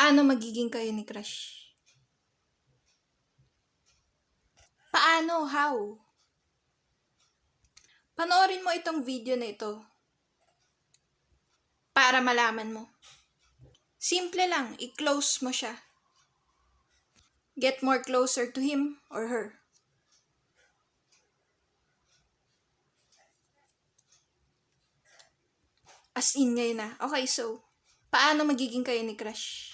Paano magiging kayo ni crush? Paano? How? Panoorin mo itong video na ito para malaman mo. Simple lang, i-close mo siya. Get more closer to him or her. As in ngayon na. Okay, so, paano magiging kayo ni crush?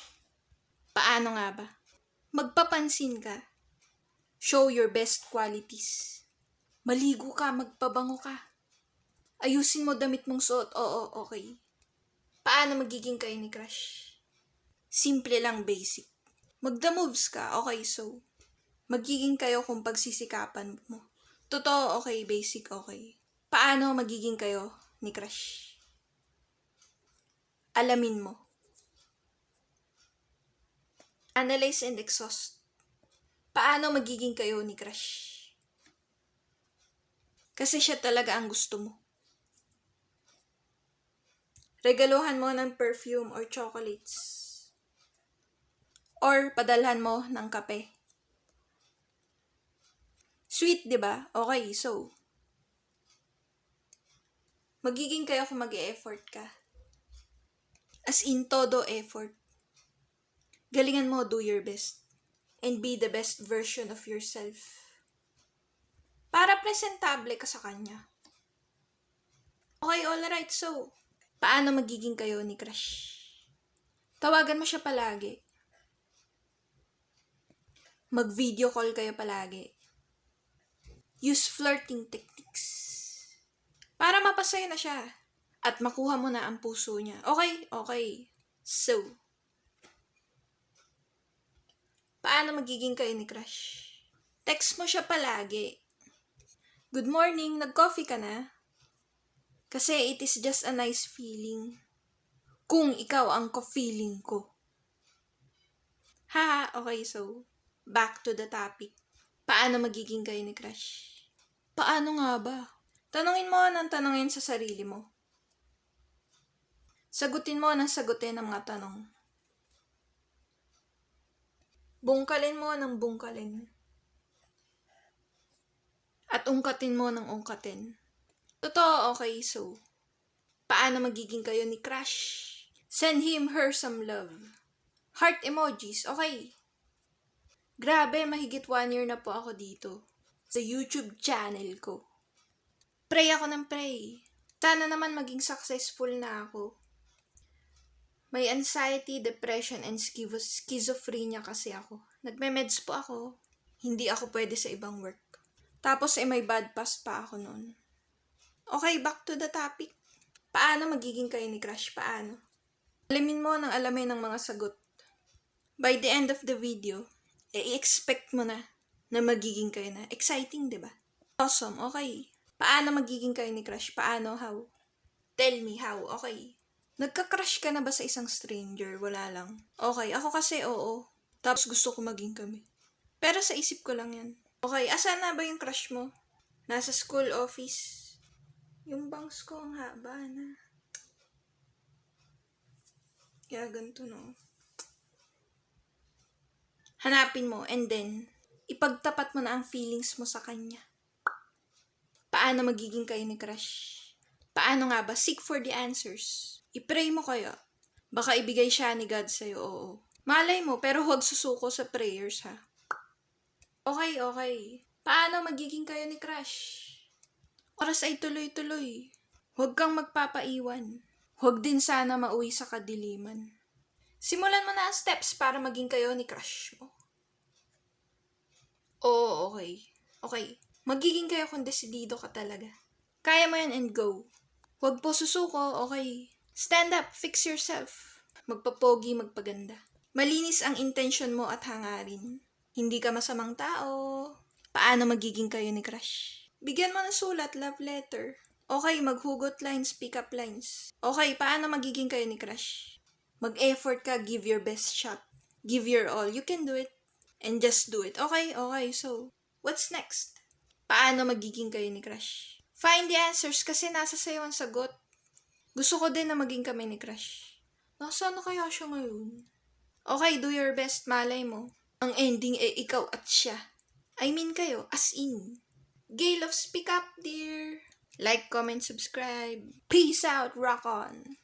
Paano nga ba? Magpapansin ka. Show your best qualities. Maligo ka, magpabango ka. Ayusin mo damit mong suot. Oo, okay. Paano magiging kayo ni crush? Simple lang, basic. Magda moves ka. Okay, so, magiging kayo kung pagsisikapan mo. Totoo, okay, basic, okay. Paano magiging kayo ni crush? Alamin mo. Analyze and exhaust. Paano magiging kayo ni crush? Kasi siya talaga ang gusto mo. Regaluhan mo ng perfume or chocolates. Or padalhan mo ng kape. Sweet, di ba? Okay, so, magiging kayo kung mag-e-effort ka. As in, todo effort. Galingan mo, do your best. And be the best version of yourself. Para presentable ka sa kanya. Okay, alright, so, paano magiging kayo ni crush? Tawagan mo siya palagi. Mag-video call kayo palagi. Use flirting techniques. Para mapasaya na siya. At makuha mo na ang puso niya. Okay. So, paano magiging kayo ni crush? Text mo siya palagi. Good morning, nag-coffee ka na? Kasi it is just a nice feeling. Kung ikaw ang ko-feeling ko. Okay, so, back to the topic. Paano magiging kayo ni crush? Paano nga ba? Tanungin mo ng tanungin sa sarili mo. Sagutin mo ng sagutin ang mga tanong. Bungkalin mo ng bungkalin. At ungkatin mo ng ungkatin. Totoo, okay, so, paano magiging kayo ni crush? Send him, her some love. Heart emojis, okay. Grabe, mahigit 1 year na po ako dito. Sa YouTube channel ko. Pray ako ng pray. Sana naman maging successful na ako. May anxiety, depression, and schizophrenia kasi ako. Nagme-meds po ako. Hindi ako pwede sa ibang work. Tapos may bad pass pa ako noon. Okay, back to the topic. Paano magiging kayo ni crush? Paano? Alamin mo ng alamin ng mga sagot. By the end of the video, i-expect mo na magiging kayo na. Exciting, di ba? Awesome, okay. Paano magiging kayo ni crush? Paano? How? Tell me how, okay. Nagka-crush ka na ba sa isang stranger? Wala lang. Okay, ako kasi oo. Tapos gusto ko maging kami. Pero sa isip ko lang yan. Okay, asan na ba yung crush mo? Nasa school office. Yung bangs ko ang haba na. Kaya ganito, no? Hanapin mo and then, ipagtapat mo na ang feelings mo sa kanya. Paano magiging kayo ni crush? Paano nga ba? Seek for the answers. I-pray mo kaya. Baka ibigay siya ni God sa'yo, oo. Malay mo, pero huwag susuko sa prayers, ha? Okay. Paano magiging kayo ni crush? Oras ay tuloy-tuloy. Huwag kang magpapaiwan. Huwag din sana mauwi sa kadiliman. Simulan mo na ang steps para maging kayo ni crush mo. Oo, okay. Magiging kayo kung desidido ka talaga. Kaya mo yan and go. Huwag po susuko, okay. Stand up, fix yourself. Magpapogi, magpaganda. Malinis ang intention mo at hangarin. Hindi ka masamang tao. Paano magiging kayo ni crush? Bigyan mo ng sulat, love letter. Okay, maghugot lines, pick up lines. Okay, paano magiging kayo ni crush? Mag-effort ka, give your best shot. Give your all. You can do it. And just do it. Okay, so, what's next? Paano magiging kayo ni crush? Find the answers kasi nasa sayo ang sagot. Gusto ko din na maging kami ni crush. Nasaan na kaya siya ngayon? Okay, do your best, malay mo. Ang ending ikaw at siya. I mean kayo, as in. Gale of Speak Up, dear. Like, comment, subscribe. Peace out, rock on.